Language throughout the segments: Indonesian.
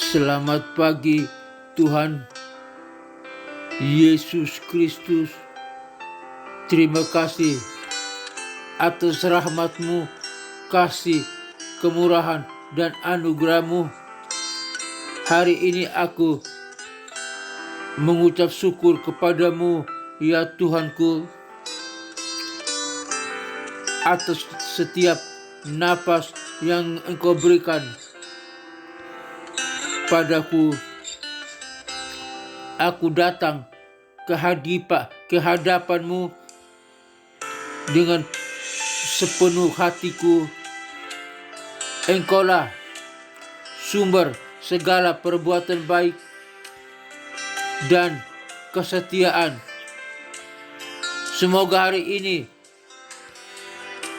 Selamat pagi Tuhan Yesus Kristus. Terima kasih atas rahmat-Mu, kasih, kemurahan, dan anugerah-Mu. Hari ini aku mengucap syukur kepadamu, ya Tuhanku, atas setiap napas yang Engkau berikan padaku. Aku datang ke hadapan-Mu dengan sepenuh hatiku. Engkaulah sumber segala perbuatan baik dan kesetiaan. Semoga hari ini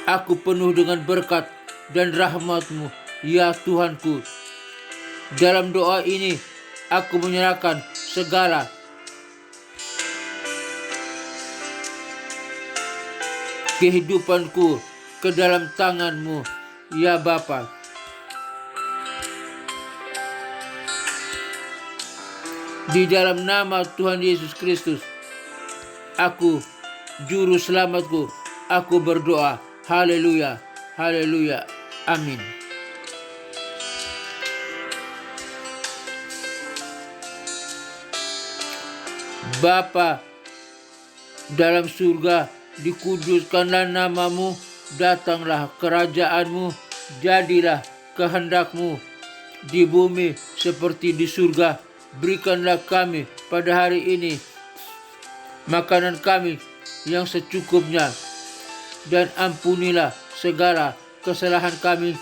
aku penuh dengan berkat dan rahmat-Mu, ya Tuhanku. Dalam doa ini, aku menyerahkan segala kehidupanku ke dalam tangan-Mu, ya Bapa. Di dalam nama Tuhan Yesus Kristus, aku, Juru Selamatku, aku berdoa. Haleluya, haleluya, amin. Bapa dalam surga, dikuduskanlah nama-Mu, datanglah kerajaan-Mu, jadilah kehendak-Mu di bumi seperti di surga. Berikanlah kami pada hari ini makanan kami yang secukupnya, dan ampunilah segala kesalahan kami,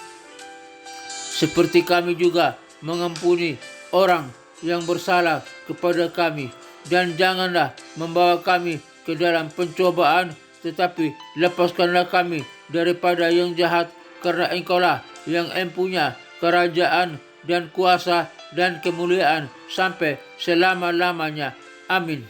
seperti kami juga mengampuni orang yang bersalah kepada kami. Dan janganlah membawa kami ke dalam pencobaan, tetapi lepaskanlah kami daripada yang jahat, karena Engkaulah yang empunya kerajaan dan kuasa dan kemuliaan sampai selama-lamanya. Amin.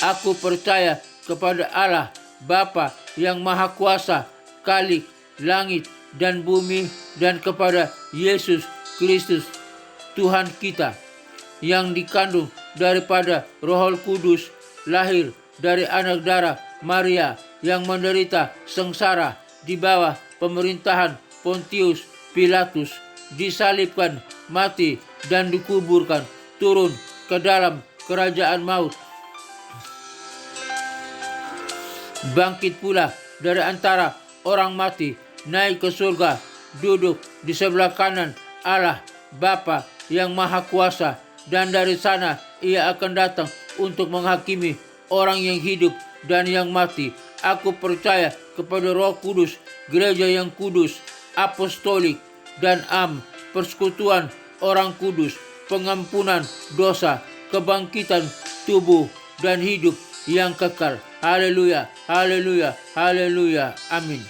Aku percaya kepada Allah Bapa yang Maha Kuasa, Khalik langit dan bumi, dan kepada Yesus Kristus Tuhan kita, yang dikandung daripada Roh Kudus, lahir dari anak darah Maria, yang menderita sengsara di bawah pemerintahan Pontius Pilatus, disalibkan, mati, dan dikuburkan, turun ke dalam kerajaan maut, bangkit pula dari antara orang mati, naik ke surga, duduk di sebelah kanan Allah Bapa yang Maha Kuasa, dan dari sana Ia akan datang untuk menghakimi orang yang hidup dan yang mati. Aku percaya kepada Roh Kudus, gereja yang kudus, apostolik, dan persekutuan orang kudus, pengampunan dosa, kebangkitan tubuh, dan hidup yang kekal. Haleluya, haleluya, haleluya, amin.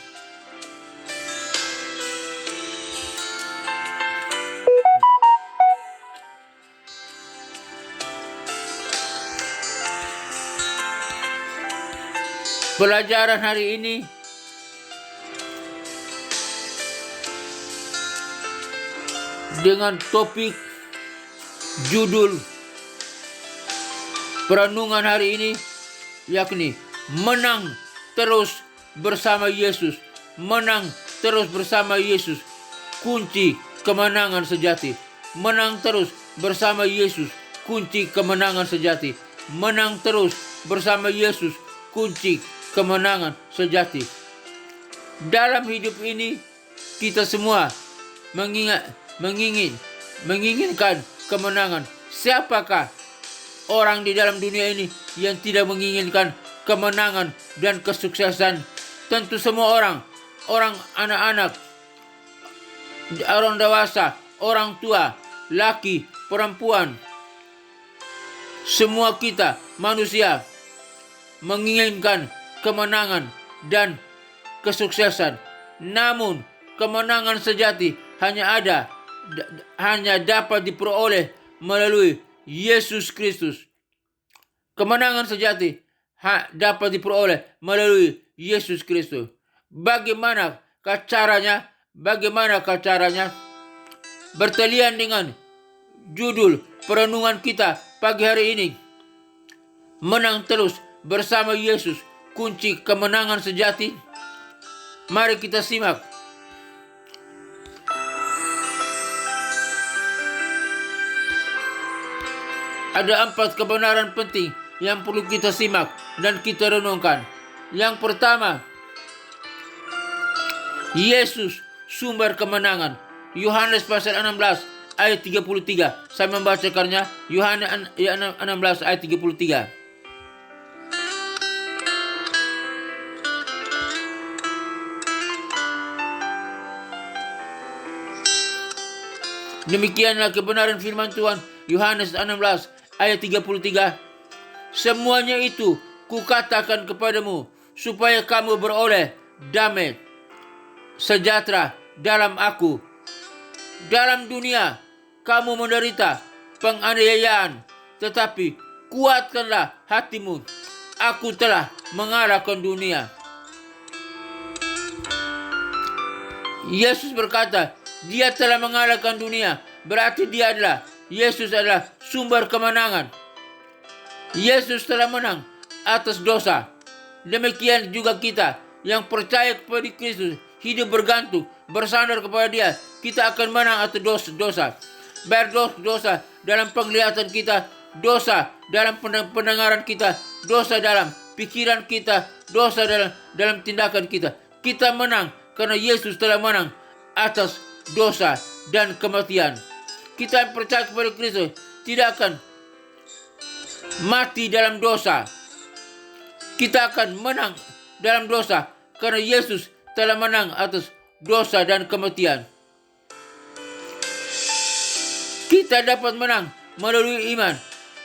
Pelajaran hari ini dengan topik judul perenungan hari ini, yakni menang terus bersama Yesus. Menang terus bersama Yesus, kunci kemenangan sejati. Menang terus bersama Yesus, kunci kemenangan sejati. Menang terus bersama Yesus, kunci kemenangan sejati. Dalam hidup ini kita semua menginginkan kemenangan. Siapakah orang di dalam dunia ini yang tidak menginginkan kemenangan dan kesuksesan? Tentu semua orang anak-anak, orang dewasa, orang tua, laki, perempuan, semua kita manusia menginginkan kemenangan dan kesuksesan. Namun kemenangan sejati hanya dapat diperoleh melalui Yesus Kristus. Kemenangan sejati dapat diperoleh melalui Yesus Kristus. Bagaimana caranya? Bagaimana caranya? Bertalian dengan judul perenungan kita pagi hari ini. Menang terus bersama Yesus, kunci kemenangan sejati. Mari kita simak. Ada 4 kebenaran penting yang perlu kita simak dan kita renungkan. Yang pertama, Yesus sumber kemenangan. Yohanes pasal 16 ayat 33. Saya membacakannya. Yohanes 16 ayat 33. Demikianlah kebenaran firman Tuhan. Yohanes 16 ayat 33. Semuanya itu kukatakan kepadamu supaya kamu beroleh damai sejahtera dalam aku. Dalam dunia kamu menderita penganiayaan, tetapi kuatkanlah hatimu. Aku telah mengalahkan dunia. Yesus berkata, dia telah mengalahkan dunia. Berarti Yesus adalah sumber kemenangan. Yesus telah menang atas dosa. Demikian juga kita yang percaya kepada Kristus, hidup bergantung, bersandar kepada Dia, kita akan menang atas dosa. Baik dosa dalam penglihatan kita, dosa dalam pendengaran kita, dosa dalam pikiran kita, dosa dalam tindakan kita. Kita menang karena Yesus telah menang atas dosa dan kematian. Kita yang percaya kepada Kristus tidak akan mati dalam dosa. Kita akan menang dalam dosa karena Yesus telah menang atas dosa dan kematian. Kita dapat menang melalui iman.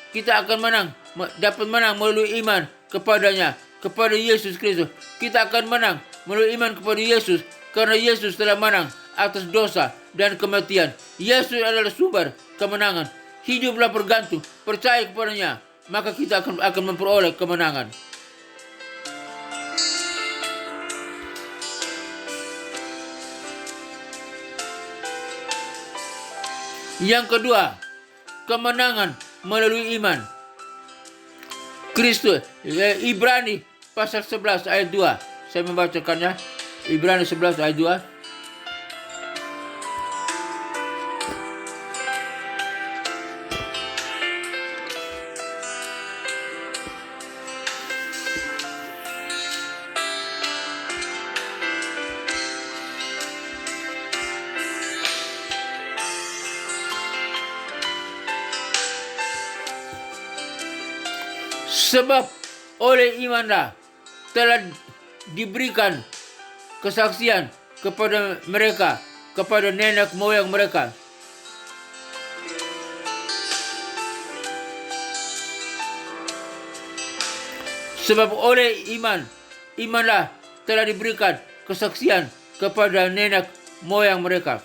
Kita akan dapat menang melalui iman kepadanya, kepada Yesus Kristus. Kita akan menang melalui iman kepada Yesus karena Yesus telah menang atas dosa dan kematian. Yesus adalah sumber kemenangan. Hiduplah bergantung, percaya kepadanya, maka kita akan memperoleh kemenangan. Yang kedua, kemenangan melalui iman. Kristus, Ibrani pasal 11 ayat 2. Saya membacakannya. Ibrani 11 ayat 2. Sebab oleh imanlah telah diberikan kesaksian kepada mereka, kepada nenek moyang mereka. Sebab oleh imanlah telah diberikan kesaksian kepada nenek moyang mereka.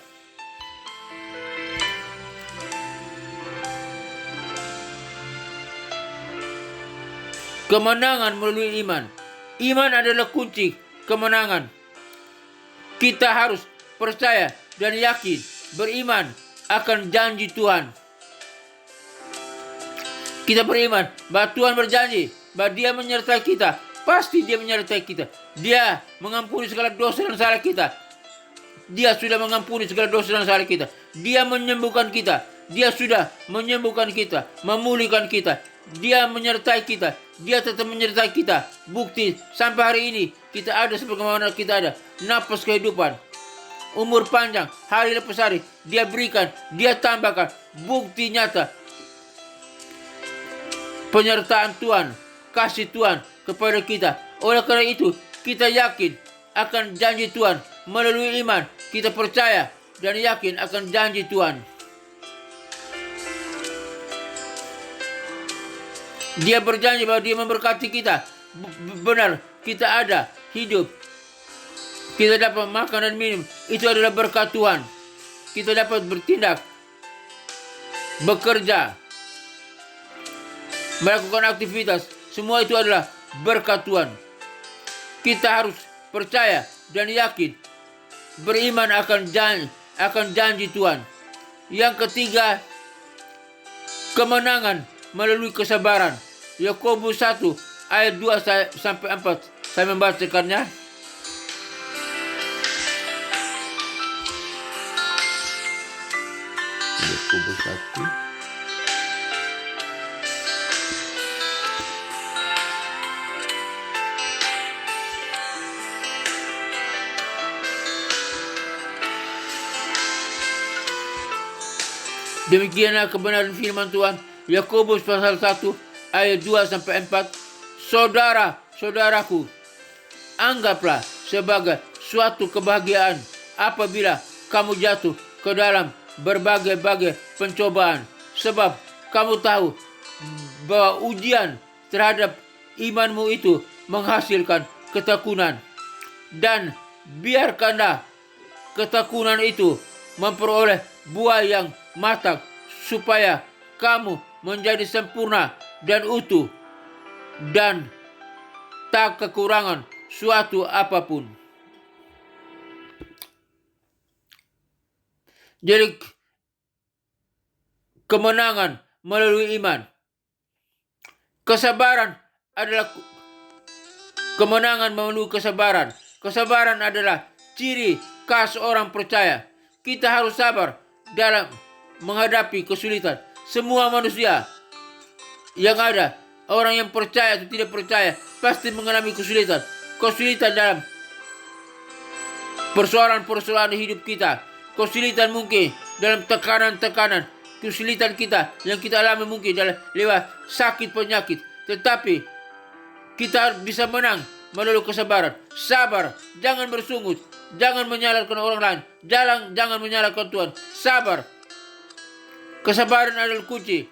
Kemenangan melalui iman. Iman adalah kunci kemenangan. Kita harus percaya dan yakin, beriman akan janji Tuhan. Kita beriman bahwa Tuhan berjanji bahwa Dia menyertai kita. Pasti Dia menyertai kita. Dia mengampuni segala dosa dan salah kita. Dia sudah mengampuni segala dosa dan salah kita. Dia menyembuhkan kita. Dia sudah menyembuhkan kita, memulihkan kita. Dia menyertai kita. Dia tetap menyertai kita. Bukti sampai hari ini kita ada sebagaimana kita ada. Napas kehidupan, umur panjang, hari lepas hari Dia berikan, Dia tambahkan. Bukti nyata penyertaan Tuhan, kasih Tuhan kepada kita. Oleh karena itu kita yakin akan janji Tuhan. Melalui iman kita percaya dan yakin akan janji Tuhan. Dia berjanji bahwa Dia memberkati kita. Benar, kita ada hidup, kita dapat makan dan minum, itu adalah berkat Tuhan. Kita dapat bertindak, bekerja, melakukan aktivitas, semua itu adalah berkat Tuhan. Kita harus percaya dan yakin beriman akan janji Tuhan. Yang ketiga, kemenangan melalui kesabaran. Yakobus 1 ayat 2 sampai 4. Saya membacakannya. Yakobus 1. Demikianlah kebenaran firman Tuhan. Yakobus pasal 1 ayat 2 sampai 4. Saudara-saudaraku, anggaplah sebagai suatu kebahagiaan apabila kamu jatuh ke dalam berbagai-bagai pencobaan, sebab kamu tahu bahwa ujian terhadap imanmu itu menghasilkan ketekunan. Dan biarkanlah ketekunan itu memperoleh buah yang matang, supaya kamu menjadi sempurna dan utuh dan tak kekurangan suatu apapun. Jadi kemenangan melalui iman. Kesabaran adalah kemenangan melalui kesabaran. Kesabaran adalah ciri khas orang percaya. Kita harus sabar dalam menghadapi kesulitan. Semua manusia yang ada, orang yang percaya atau tidak percaya, pasti mengalami kesulitan. Kesulitan dalam persoalan-persoalan hidup kita. Kesulitan mungkin dalam tekanan-tekanan. Kesulitan kita yang kita alami mungkin dalam lewat sakit penyakit. Tetapi kita bisa menang melalui kesabaran. Sabar, jangan bersungut, jangan menyalahkan orang lain, jangan menyalahkan Tuhan. Sabar. Kesabaran adalah kunci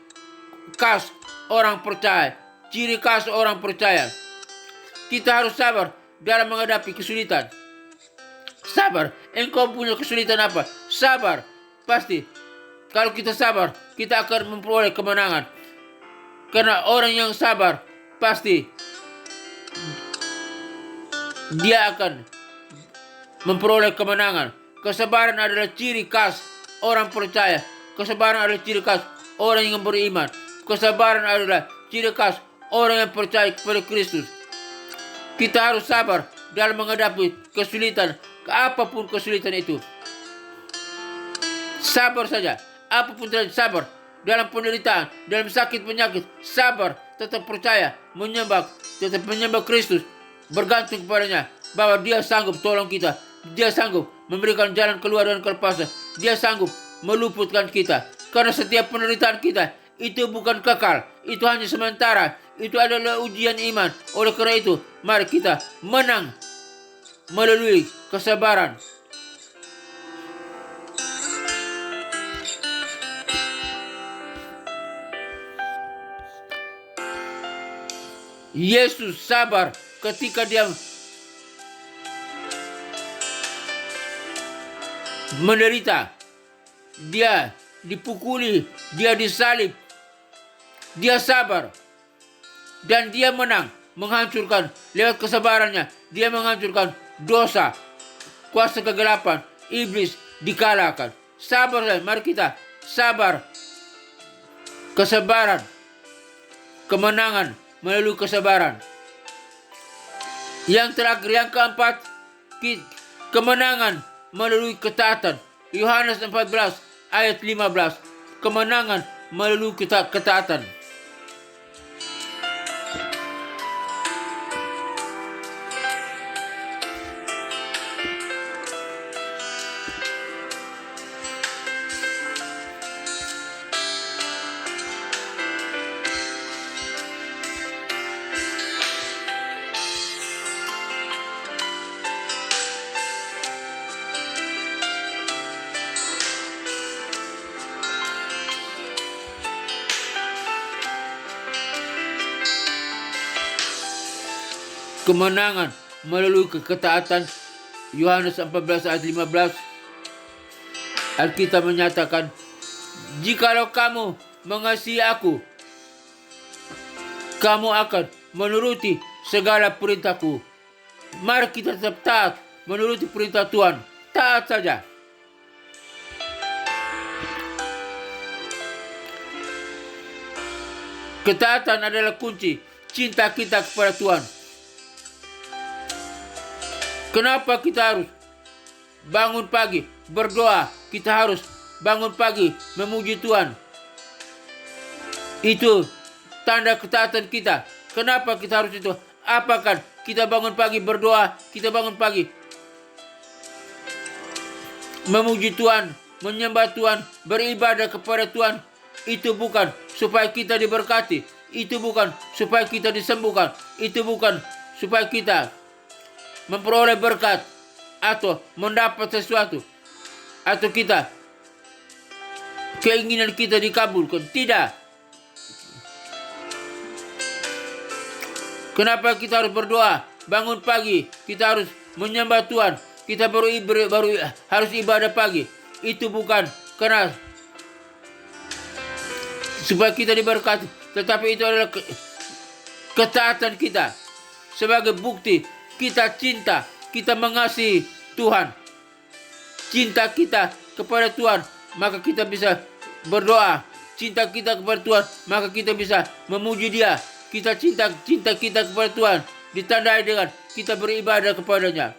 khas orang percaya, ciri khas orang percaya. Kita harus sabar dalam menghadapi kesulitan. Sabar. Engkau punya kesulitan apa? Sabar. Pasti. Kalau kita sabar, kita akan memperoleh kemenangan. Karena orang yang sabar, pasti dia akan memperoleh kemenangan. Kesabaran adalah ciri khas orang percaya. Kesabaran adalah ciri khas orang yang beriman. Kesabaran adalah ciri khas orang yang percaya kepada Kristus. Kita harus sabar dalam menghadapi kesulitan, apapun kesulitan itu. Sabar saja, apapun terjadi, sabar. Dalam penderitaan, dalam sakit penyakit, sabar, tetap percaya, tetap menyembah Kristus, bergantung kepadanya, bahwa Dia sanggup tolong kita, Dia sanggup memberikan jalan keluar dan kelepasan, Dia sanggup meluputkan kita. Karena setiap penderitaan kita itu bukan kekal, itu hanya sementara, itu adalah ujian iman. Oleh karena itu, mari kita menang melalui kesabaran. Yesus sabar ketika Dia menderita, Dia dipukuli, Dia disalib, Dia sabar, dan Dia menang, menghancurkan lewat kesabarannya. Dia menghancurkan dosa, kuasa kegelapan, iblis dikalahkan. Sabar, mari kita sabar. Kesabaran, kemenangan melalui kesabaran. Yang terakhir, yang keempat, kemenangan melalui ketaatan. Yohanes 14 ayat 15. Kemenangan melalui ketaatan. Kemenangan melalui ketaatan. Yohanes 14 ayat 15. Alkitab menyatakan, jikalau kamu mengasihi aku, kamu akan menuruti segala perintahku. Mari kita tetap taat menuruti perintah Tuhan. taat saja. Ketaatan adalah kunci cinta kita kepada Tuhan. Kenapa kita harus bangun pagi berdoa? Kita harus bangun pagi memuji Tuhan. Itu tanda ketaatan kita. Kenapa kita harus itu? Apakah kita bangun pagi berdoa, kita bangun pagi memuji Tuhan, menyembah Tuhan, beribadah kepada Tuhan? Itu bukan supaya kita diberkati, itu bukan supaya kita disembuhkan, itu bukan supaya kita memperoleh berkat atau mendapat sesuatu, atau kita keinginan kita dikabulkan. Tidak. Kenapa kita harus berdoa? Bangun pagi, kita harus menyembah Tuhan, kita baru harus ibadah pagi. Itu bukan karena supaya kita diberkati, tetapi itu adalah ketaatan kita sebagai bukti kita cinta, kita mengasihi Tuhan. Cinta kita kepada Tuhan, maka kita bisa berdoa. Cinta kita kepada Tuhan, maka kita bisa memuji Dia. Cinta kita kepada Tuhan ditandai dengan kita beribadah kepadanya.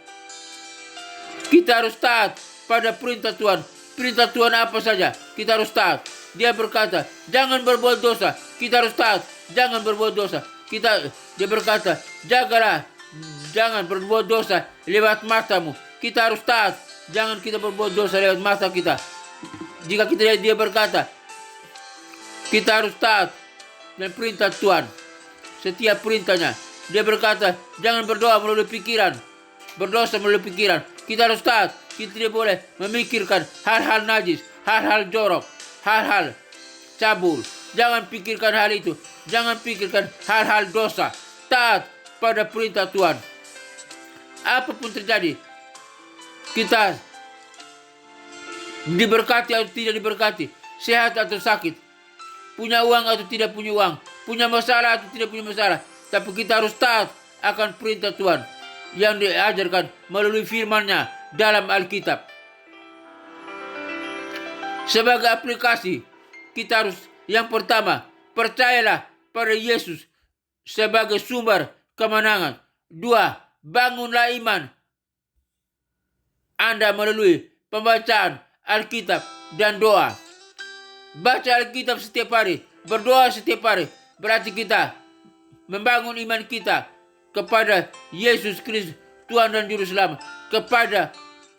Kita harus taat pada perintah Tuhan. Perintah Tuhan apa saja, kita harus taat. Dia berkata, jangan berbuat dosa. Kita harus taat, jangan berbuat dosa. Dia berkata, jagalah, jangan berbuat dosa lewat matamu. Kita harus taat, jangan kita berbuat dosa lewat mata kita. Jika dia berkata, kita harus taat dan perintah Tuhan, setiap perintahnya. Dia berkata, jangan berdoa melalui pikiran, berdosa melalui pikiran. Kita harus taat, kita tidak boleh memikirkan hal-hal najis, hal-hal jorok, hal-hal cabul. Jangan pikirkan hal itu. Jangan pikirkan hal-hal dosa. Taat pada perintah Tuhan. Apapun terjadi, kita diberkati atau tidak diberkati, sehat atau sakit, punya uang atau tidak punya uang, punya masalah atau tidak punya masalah, tapi kita harus taat akan perintah Tuhan yang diajarkan melalui firman-Nya dalam Alkitab. Sebagai aplikasi, kita harus yang pertama, percayalah pada Yesus sebagai sumber kemenangan. 2, bangunlah iman Anda melalui pembacaan Alkitab dan doa. Baca Alkitab setiap hari, berdoa setiap hari. Berarti kita membangun iman kita kepada Yesus Kristus, Tuhan dan Juru Selamat.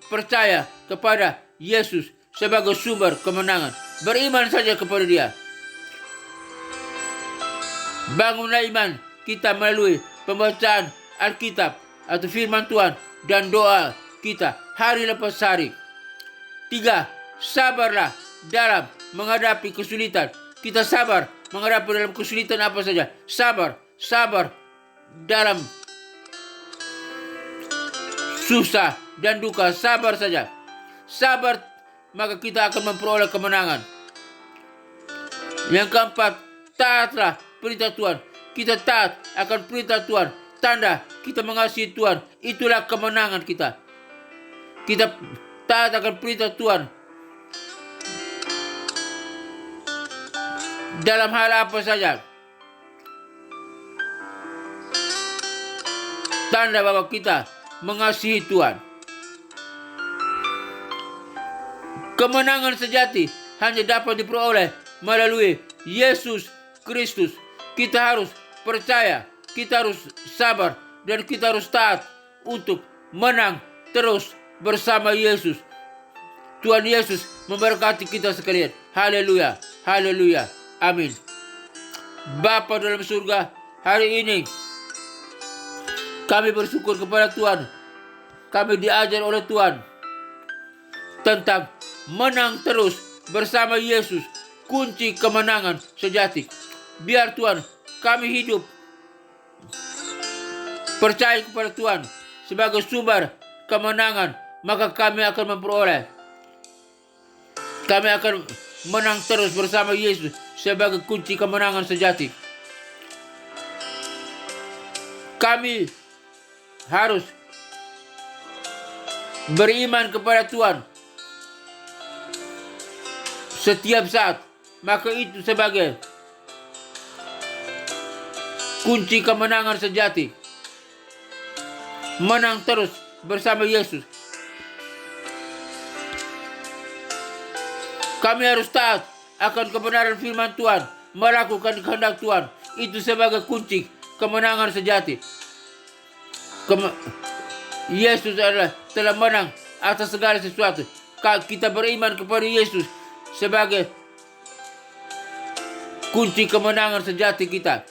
Percaya kepada Yesus sebagai sumber kemenangan. Beriman saja kepada Dia. Bangunlah iman kita melalui pembacaan Alkitab atau firman Tuhan dan doa kita hari lepas hari. 3, sabarlah dalam menghadapi kesulitan. Kita sabar menghadapi dalam kesulitan apa saja. Sabar dalam susah dan duka. Sabar saja. Sabar, maka kita akan memperoleh kemenangan. Yang keempat, taatlah perintah Tuhan. Kita taat akan perintah Tuhan. Tanda kita mengasihi Tuhan. Itulah kemenangan kita. Kita taat akan perintah Tuhan. Dalam hal apa saja. Tanda bahwa kita mengasihi Tuhan. Kemenangan sejati hanya dapat diperoleh melalui Yesus Kristus. Kita harus percaya, kita harus sabar, dan kita harus taat untuk menang terus bersama Yesus. Tuhan Yesus memberkati kita sekalian. Haleluya, haleluya, amin. Bapa dalam surga, hari ini kami bersyukur kepada Tuhan. Kami diajar oleh Tuhan tentang menang terus bersama Yesus, kunci kemenangan sejati. Biar Tuhan kami hidup percaya kepada Tuhan sebagai sumber kemenangan, maka kami akan memperoleh. Kami akan menang terus bersama Yesus sebagai kunci kemenangan sejati. Kami harus beriman kepada Tuhan setiap saat, maka itu sebagai kunci kemenangan sejati. Menang terus bersama Yesus. Kami harus taat akan kebenaran firman Tuhan, melakukan kehendak Tuhan. Itu sebagai kunci kemenangan sejati. Yesus telah menang atas segala sesuatu. Kita beriman kepada Yesus sebagai kunci kemenangan sejati kita.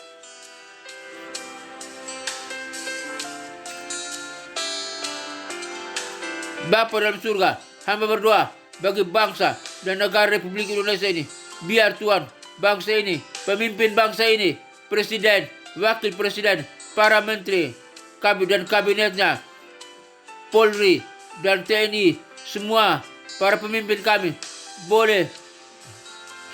Bapa dalam surga, hamba berdoa bagi bangsa dan negara Republik Indonesia ini. Biar Tuhan bangsa ini, pemimpin bangsa ini, presiden, wakil presiden, para menteri, dan kabinetnya, Polri dan TNI, semua para pemimpin kami boleh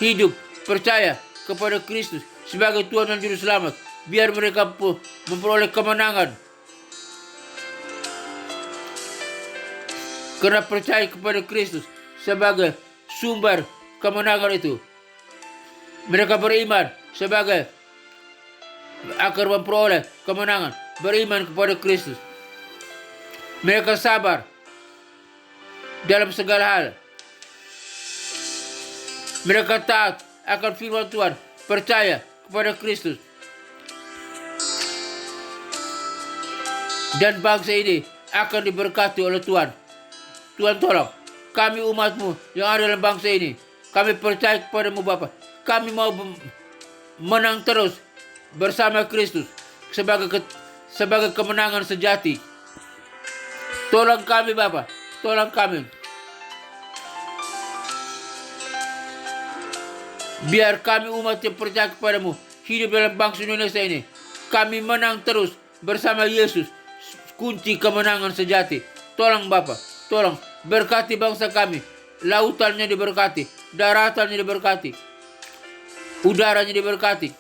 hidup percaya kepada Kristus sebagai Tuhan dan Juru Selamat. Biar mereka memperoleh kemenangan karena percaya kepada Kristus sebagai sumber kemenangan itu. Mereka beriman sebagai agar memperoleh kemenangan, beriman kepada Kristus. Mereka sabar dalam segala hal. Mereka taat akan firman Tuhan, percaya kepada Kristus. Dan bangsa ini akan diberkati oleh Tuhan. Tuhan tolong kami umat-Mu yang ada dalam bangsa ini. Kami percaya kepada-Mu Bapa. Kami mau menang terus bersama Kristus sebagai kemenangan sejati. Tolong kami Bapa, tolong kami. Biar kami umat yang percaya kepada-Mu hidup dalam bangsa Indonesia ini. Kami menang terus bersama Yesus, kunci kemenangan sejati. Tolong Bapa, tolong berkati bangsa kami. Lautannya diberkati, daratannya diberkati, udaranya diberkati,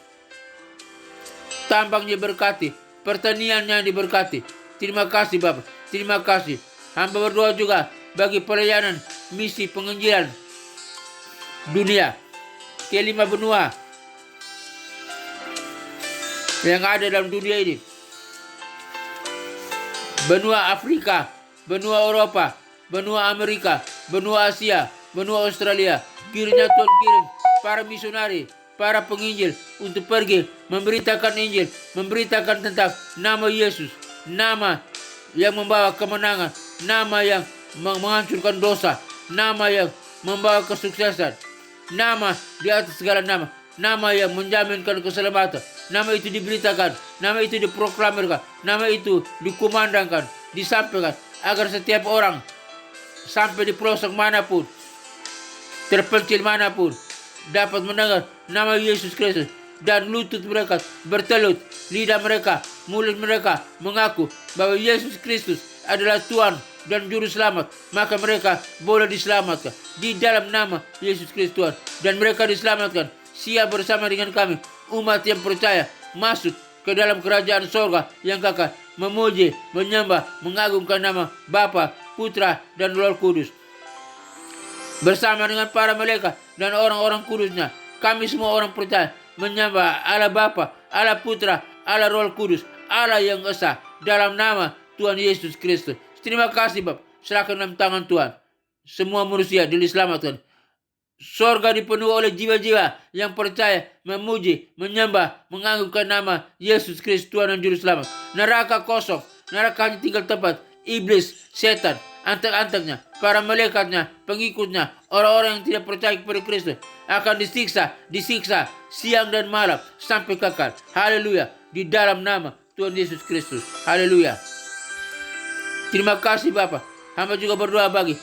tambangnya diberkati, pertaniannya diberkati. Terima kasih Bapa, terima kasih. Hamba berdoa juga bagi pelayanan misi penginjilan dunia ke 5 benua yang ada dalam dunia ini. Benua Afrika, benua Eropa, benua Amerika, benua Asia, benua Australia. Kiranya Tuhan kirim para misionari, para penginjil untuk pergi memberitakan Injil, memberitakan tentang nama Yesus, nama yang membawa kemenangan, nama yang menghancurkan dosa, nama yang membawa kesuksesan, nama di atas segala nama, nama yang menjaminkan keselamatan. Nama itu diberitakan, nama itu diproklamirkan, nama itu dikumandangkan, disampaikan agar setiap orang sampai di pelosok manapun, terpencil manapun, dapat mendengar nama Yesus Kristus. Dan lutut mereka bertelut, lidah mereka, mulut mereka mengaku bahwa Yesus Kristus adalah Tuhan dan Juru Selamat. Maka mereka boleh diselamatkan di dalam nama Yesus Kristus Tuhan. Dan mereka diselamatkan siap bersama dengan kami, umat yang percaya, masuk ke dalam kerajaan sorga yang kekal, memuji, menyembah, mengagungkan nama Bapa, Putra, dan Roh Kudus. Bersama dengan para malaikat dan orang-orang kudusnya, kami semua orang percaya menyembah Allah Bapa, Allah Putra, Allah Roh Kudus, Allah yang esa dalam nama Tuhan Yesus Kristus. Terima kasih Bapak, serahkan dalam tangan Tuhan. Semua manusia diselamatkan. Sorga dipenuhi oleh jiwa-jiwa yang percaya, memuji, menyembah, mengagungkan nama Yesus Kristus Tuhan dan Juru Selamat. Neraka kosong, neraka hanya tinggal tempat iblis, setan, antek-anteknya, para malaikatnya, pengikutnya, orang-orang yang tidak percaya kepada Kristus akan disiksa siang dan malam sampai kekal. Haleluya, di dalam nama Tuhan Yesus Kristus. Haleluya. Terima kasih Bapa. Hamba juga berdoa bagi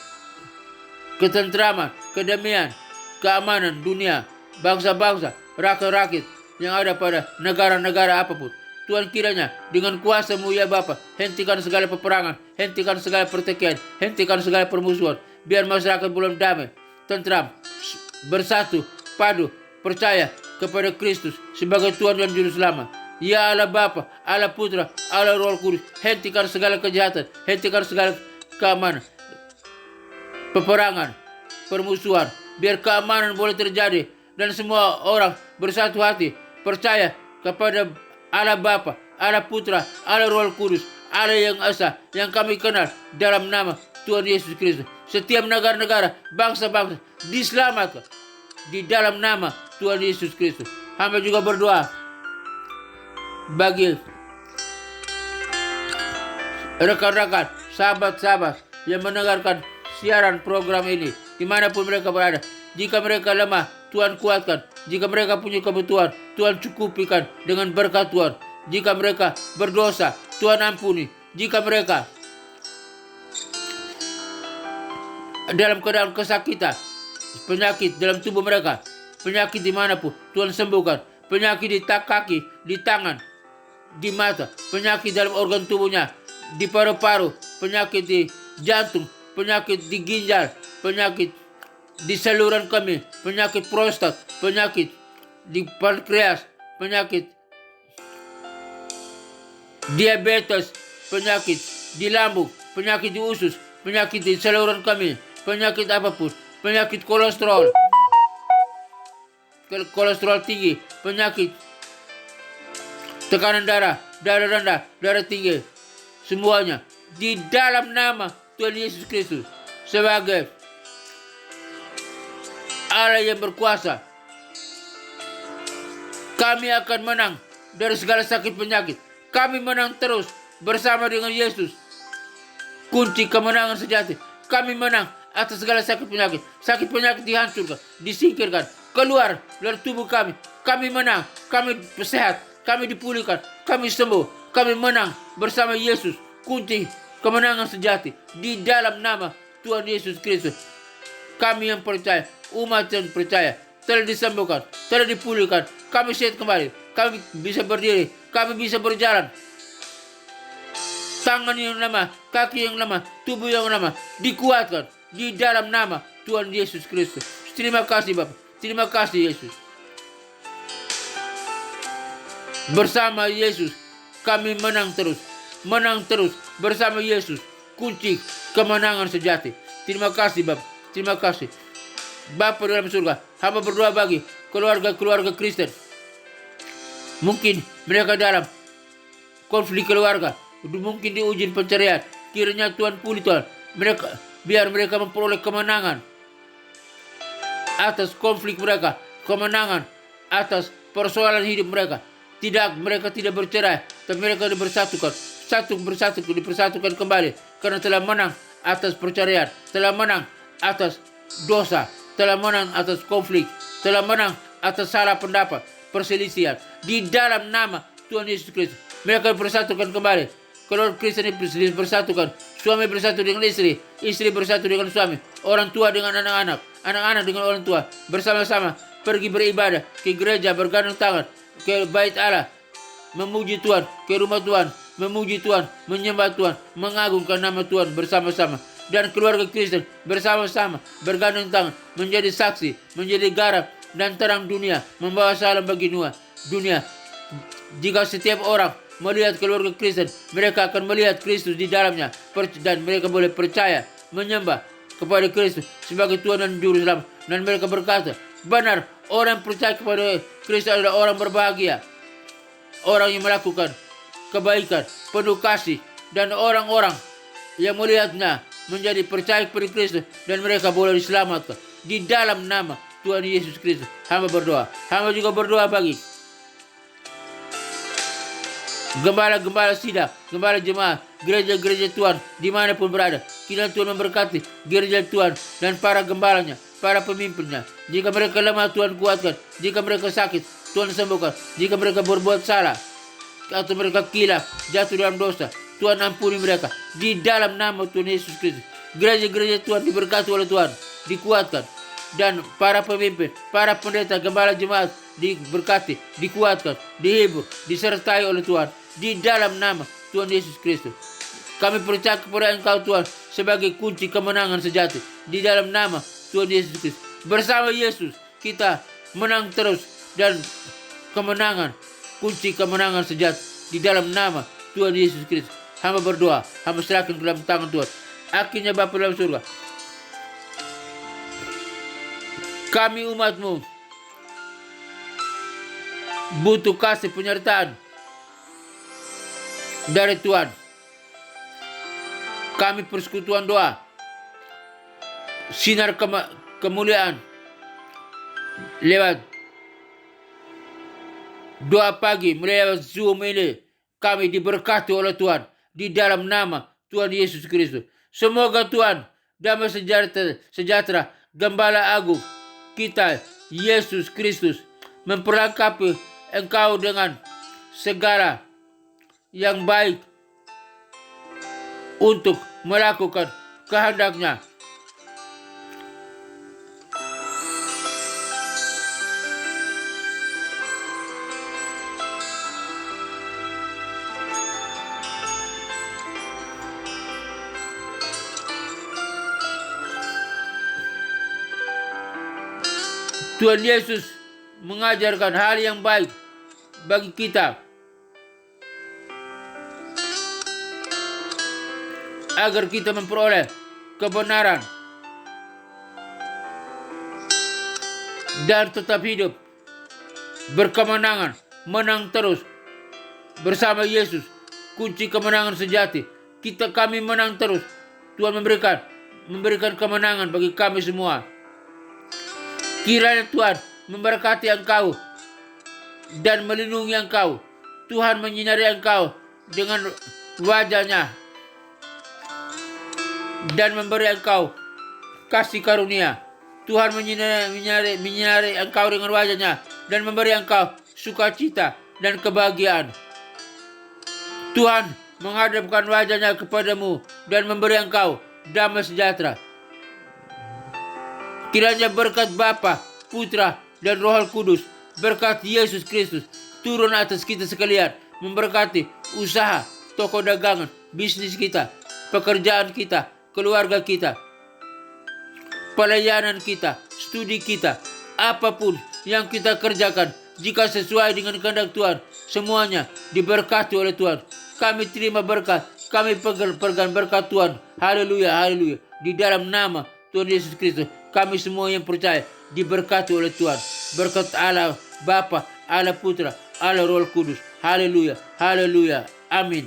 ketentraman, kedamaian, keamanan dunia, bangsa-bangsa, rakyat-rakyat yang ada pada negara-negara apapun. Tuhan kiranya dengan kuasa-Mu ya Bapa, hentikan segala peperangan, hentikan segala pertikaian, hentikan segala permusuhan. Biar masyarakat boleh damai, tentram, bersatu, padu, percaya kepada Kristus sebagai Tuhan dan Juru Selamat. Ya Allah Bapa, Allah Putra, Allah Roh Kudus, hentikan segala kejahatan, hentikan segala keamanan, peperangan, permusuhan. Biar keamanan boleh terjadi dan semua orang bersatu hati percaya kepada Allah Bapa, Allah Putra, Allah Roh Kudus, Allah yang esa yang kami kenal dalam nama Tuhan Yesus Kristus. Setiap negara-negara, bangsa-bangsa diselamatkan di dalam nama Tuhan Yesus Kristus. Hamba juga berdoa bagi rekan-rekan, sahabat-sahabat yang mendengarkan siaran program ini dimanapun mereka berada. Jika mereka lemah, Tuhan kuatkan. Jika mereka punya kebutuhan, Tuhan cukupikan dengan berkat Tuhan. Jika mereka berdosa, Tuhan ampuni. Jika mereka dalam keadaan kesakitan, penyakit dalam tubuh mereka, penyakit dimanapun, Tuhan sembuhkan. Penyakit di kaki, di tangan, di mata, penyakit dalam organ tubuhnya, di paru-paru, penyakit di jantung, penyakit di ginjal, penyakit di saluran kemih, penyakit prostat, penyakit di pankreas, penyakit diabetes, penyakit di lambung, penyakit di usus, penyakit di saluran kemih, penyakit apapun, penyakit kolesterol tinggi, penyakit tekanan darah, darah rendah, darah tinggi, semuanya di dalam nama Tuhan Yesus Kristus sebagai Allah yang berkuasa. Kami akan menang dari segala sakit penyakit. Kami menang terus bersama dengan Yesus. Kunci kemenangan sejati. Kami menang atas segala sakit penyakit. Sakit penyakit dihancurkan, disingkirkan, keluar dari tubuh kami. Kami menang, kami sehat, kami dipulihkan, kami sembuh. Kami menang bersama Yesus. Kunci kemenangan sejati di dalam nama Tuhan Yesus Kristus. Kami yang percaya, umat yang percaya, telah disembuhkan, telah dipulihkan. Kami sehat kembali, kami bisa berdiri, kami bisa berjalan. Tangan yang lemah, kaki yang lemah, tubuh yang lemah dikuatkan di dalam nama Tuhan Yesus Kristus. Terima kasih Bapak, terima kasih Yesus. Bersama Yesus kami menang terus bersama Yesus. Kunci kemenangan sejati. Terima kasih Bapak, terima kasih. Bapa dalam surga, hamba berdoa bagi keluarga-keluarga Kristen. Mungkin mereka dalam konflik keluarga, mungkin di ujian pencarian. Kiranya Tuhan pulih Tuhan. Biar mereka memperoleh kemenangan atas konflik mereka, kemenangan atas persoalan hidup mereka. Mereka tidak bercerai, tapi mereka dipersatukan. Dipersatukan kembali karena telah menang atas perceraian, telah menang atas dosa, telah menang atas konflik, telah menang atas salah pendapat, perselisihan. Di dalam nama Tuhan Yesus Kristus, mereka bersatukan kembali. Kalau Kristen bersatukan, suami bersatu dengan istri, istri bersatu dengan suami, orang tua dengan anak-anak, anak-anak dengan orang tua, bersama-sama pergi beribadah ke gereja, bergandeng tangan ke bait Allah, memuji Tuhan, ke rumah Tuhan, memuji Tuhan, menyembah Tuhan, mengagungkan nama Tuhan bersama-sama. Dan keluarga Kristen bersama-sama bergandeng tangan menjadi saksi, menjadi garam dan terang dunia, membawa salam bagi dunia. Jika setiap orang melihat keluarga Kristen, mereka akan melihat Kristus di dalamnya dan mereka boleh percaya, menyembah kepada Kristus sebagai Tuhan dan Juru Selamat. Dan mereka berkata, benar, orang yang percaya kepada Kristus adalah orang berbahagia, orang yang melakukan kebaikan, penuh kasih, dan orang-orang yang melihatnya menjadi percaya kepada Kristus dan mereka boleh diselamatkan di dalam nama Tuhan Yesus Kristus. Hamba berdoa. Hamba juga berdoa bagi gembala-gembala sidang, gembala jemaat, gereja-gereja Tuhan dimanapun berada. Kiranya Tuhan memberkati gereja Tuhan dan para gembalanya, para pemimpinnya. Jika mereka lemah, Tuhan kuatkan. Jika mereka sakit, Tuhan sembuhkan. Jika mereka berbuat salah atau mereka kilaf, jatuh dalam dosa, Tuhan ampuni mereka di dalam nama Tuhan Yesus Kristus. Gereja-gereja Tuhan diberkati oleh Tuhan, dikuatkan. Dan para pemimpin, para pendeta, gembala jemaat diberkati, dikuatkan, dihibur, disertai oleh Tuhan di dalam nama Tuhan Yesus Kristus. Kami percaya kepada Engkau Tuhan sebagai kunci kemenangan sejati di dalam nama Tuhan Yesus Kristus. Bersama Yesus kita menang terus dan kemenangan, kunci kemenangan sejati di dalam nama Tuhan Yesus Kristus. Hamba berdoa, hamba serahkan ke dalam tangan Tuhan. Akhirnya Bapa dalam surga, Kami umat-Mu butuh kasih penyertaan dari Tuhan. Kami persekutuan doa, sinar kemuliaan lewat doa pagi lewat Zoom ini. Kami diberkati oleh Tuhan di dalam nama Tuhan Yesus Kristus. Semoga Tuhan damai sejahtera Gembala Agung kita Yesus Kristus memperlengkapi engkau dengan segala yang baik untuk melakukan kehendak-Nya. Tuhan Yesus mengajarkan hal yang baik bagi kita agar kita memperoleh kebenaran dan tetap hidup berkemenangan, menang terus bersama Yesus, kunci kemenangan sejati. Kami menang terus. Tuhan memberikan kemenangan bagi kami semua. Kiranya Tuhan memberkati engkau dan melindungi engkau. Tuhan menyinari engkau dengan wajah-Nya dan memberi engkau kasih karunia. Tuhan menyinari engkau dengan wajah-Nya dan memberi engkau sukacita dan kebahagiaan. Tuhan menghadapkan wajah-Nya kepadamu dan memberi engkau damai sejahtera. Kiranya berkat Bapa, Putra, dan Roh Kudus, berkat Yesus Kristus turun atas kita sekalian, memberkati usaha, toko dagangan, bisnis kita, pekerjaan kita, keluarga kita, pelayanan kita, studi kita, apapun yang kita kerjakan, jika sesuai dengan kehendak Tuhan, semuanya diberkati oleh Tuhan. Kami terima berkat, kami pegang berkat Tuhan. Haleluya, haleluya. Di dalam nama Tuhan Yesus Kristus, kami semua yang percaya diberkati oleh Tuhan. Berkat Allah Bapa, Allah Putra, Allah Roh Kudus. Haleluya, haleluya. Amin.